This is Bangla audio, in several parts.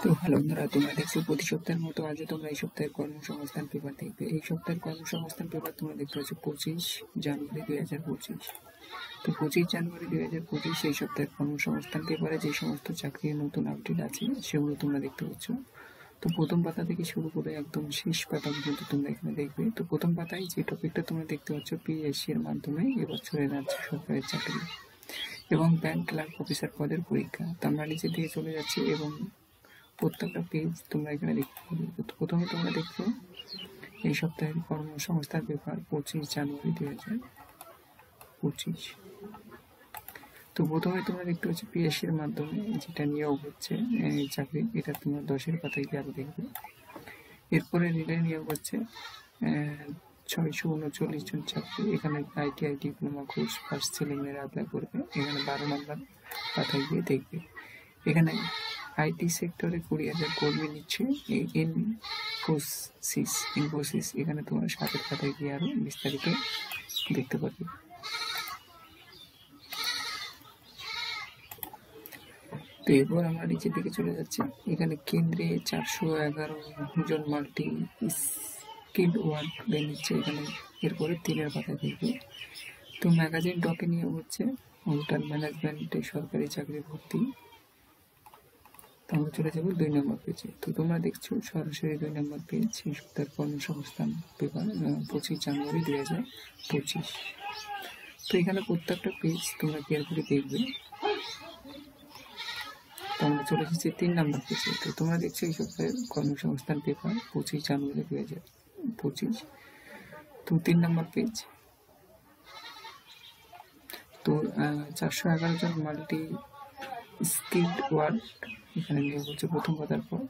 তো হ্যালো বন্ধুরা, তোমরা দেখছো প্রতি সপ্তাহের মতো আজও তোমরা এই সপ্তাহের কর্মসংস্থান পেপার দেখবে। এই সপ্তাহের কর্মসংস্থান পেপার তোমরা দেখতে পাচ্ছ 25 জানুয়ারি 2025। তো 25 জানুয়ারি 2025 এই সপ্তাহের কর্মসংস্থান পেপারে যে সমস্ত চাকরির নতুন আপডেট আছে সেগুলো তোমরা দেখতে পাচ্ছ। তো প্রথম পাতা থেকে শুরু করে একদম শেষ পাতা পর্যন্ত তোমরা এখানে দেখবে। তো প্রথম পাতায় যে টপিকটা তোমরা দেখতে পাচ্ছ, পিএসসি এর মাধ্যমে এবছরের রাজ্য সরকারের চাকরি এবং ব্যাংক ক্লার্ক অফিসার পদের পরীক্ষা। তো আমরা নিচের দিকে চলে যাচ্ছি এবং প্রত্যেকটা পেজ তোমরা এখানে দেখতে পাবে। তো প্রথমে তোমরা দেখছো এই সপ্তাহের কর্মসংস্থান পেপার 25 জানুয়ারি 2025। তো প্রথমে তোমরা দেখতে পাচ্ছ পিএসসির মাধ্যমে যেটা নিয়োগ হচ্ছে চাকরি, এটা তোমরা 10-এর পাতায় গিয়ে আরো দেখবে। এরপরে রিলে নিয়োগ হচ্ছে 639 জন চাকরি। এখানে ITI ডিপ্লোমা কোর্স ফার্স্ট ছেলেমেয়েরা অ্যাপ্লাই করবে। এখানে 12 নম্বর পাতায় গিয়ে দেখবে। এখানে আইটি সেক্টরে 20,000 কর্মী নিচ্ছে ইনফোসিস। এখানে তোমরা 7-এর পাতায় গিয়ে আরো বিস্তারিত দেখতে পাবে। তো এরপর আমরা নিচের দিকে চলে যাচ্ছি। এখানে কেন্দ্রে 411 জন মাল্টি স্কিল ওয়ার্কার নিচ্ছে। এখানে এরপরে 3-এর পাতায় দেখবে। তো ম্যাগাজিন ডকে নিয়োগ হচ্ছে হোটেল ম্যানেজমেন্টে সরকারি চাকরি ভর্তি। আমরা চলে যাবো 2 নম্বর পেজে। তো তোমরা দেখছো সরাসরি 2 নম্বর পেজ এই সপ্তাহের কর্মসংস্থান পেপার 25 জানুয়ারি 2025। তো এখানে প্রত্যেকটা পেজ তোমরা কেয়ার করে দেখবে। তো আমরা চলে এসেছি 3 নম্বর পেজে। তো তোমরা দেখছো এই সপ্তাহের কর্মসংস্থান পেপার 25 জানুয়ারি 2025। তো 3 নম্বর পেজ। তো 411 জন মাল্টি স্কিলড ওয়ার্ক এখানে নিয়োগ হচ্ছে প্রথম পাতার পর।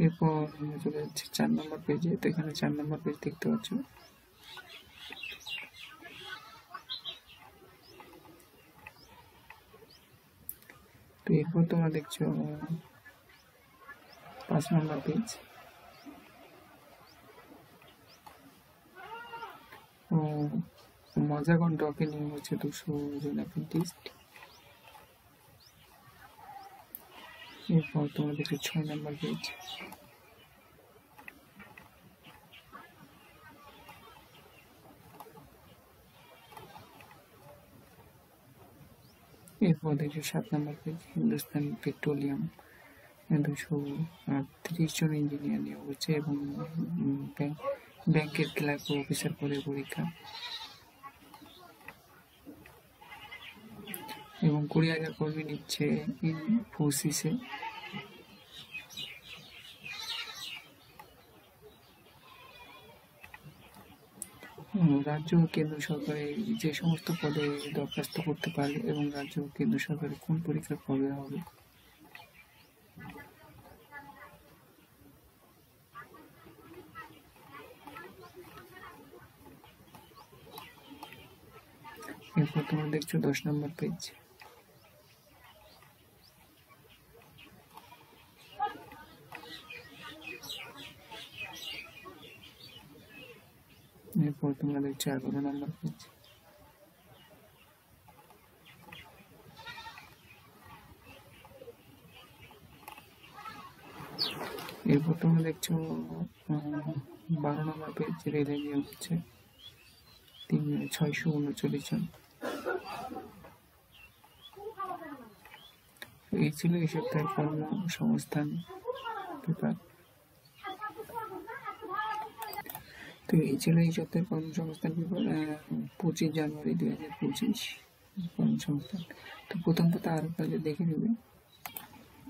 এরপর আমরা চলে যাচ্ছি 4 নম্বর পেজে। তো এখানে 4 নম্বর পেজ দেখতে পাচ্ছ। তো এরপর তোমরা দেখছো 5 নম্বর পেজ। মজাগন ডকে নিয়োগ হচ্ছে 200 জন অ্যাপ্রেন্টিস্ট। এরপর তোমরা দেখছো 6 নম্বর পেজ। এরপর দেখছো 7 নম্বর পেজ। হিন্দুস্তান পেট্রোলিয়াম 230 জন ইঞ্জিনিয়ার নিয়োগ হচ্ছে এবং ব্যাংকের ক্লার্ক অফিসার পদের পরীক্ষা এবং 20,000 কর্মী নিচ্ছে ইনফোসিসে। রাজ্য ও কেন্দ্র সরকারে যে সমস্ত পদে দরখাস্ত করতে পারে এবং রাজ্য ও কেন্দ্র সরকারের কোন পরীক্ষার কবে হবে। এরপর তোমরা দেখছো 10 নম্বর পেজ। এরপর তোমরা দেখছো 11 নম্বর পেজ। এরপর তোমরা দেখছো 12 নম্বর পেজ। রেলে নিয়োগ হচ্ছে 639 জন। এই ছিল এই সপ্তাহের কর্মসংস্থান পেপার। তো এই ছিল এই সপ্তাহের কর্মসংস্থান পেপার 25 জানুয়ারি 2025 কর্মসংস্থান। তো প্রথম পাতা আর কাজে দেখে নেবে।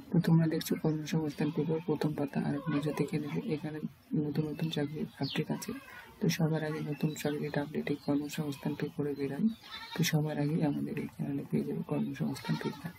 তো তোমরা দেখছো কর্মসংস্থান পেপার প্রথম পাতা আর নজর দেখে নেবে। এখানে নতুন নতুন চাকরির আপডেট আছে। তো সবার আগে নতুন চাকরির আপডেট এই কর্মসংস্থান পেপারে বেরোয়। তো সবার আগে আমাদের এই চ্যানেলে পেয়ে যাবে কর্মসংস্থান পেপার।